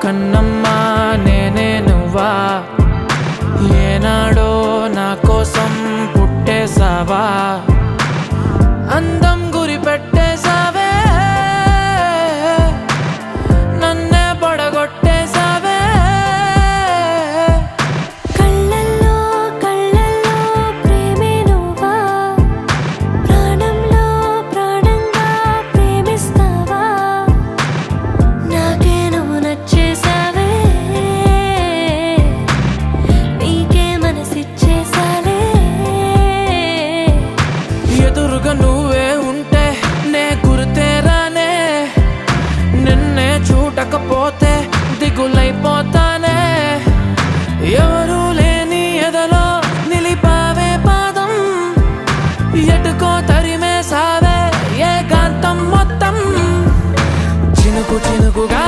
కన్నమ్మా నేనే నువ్వా ఏనాడో నా కోసం పుట్టేసావా అందం గురి పెట్టేసావే నన్నే పడగొట్టేసావే కళ్ళల్లో కళ్ళల్లో ప్రేమే నువ్వా ప్రాణంలో ప్రాణంగా ప్రేమిస్తావా నాకే నువ్వు నచ్చేసావే నీకే మనసిచ్చేసాలే ఎదురుగా నువ్వే ఉంటే నే గుర్తేరానే నిన్నే చూడకపోతే దిగులైపోతానే ఎవరూ లేని ఎదలో నిలిపావే పాదం ఎటుకో తరిమేసావే ఏకాంతం మొత్తం చినుకు చినుకుగా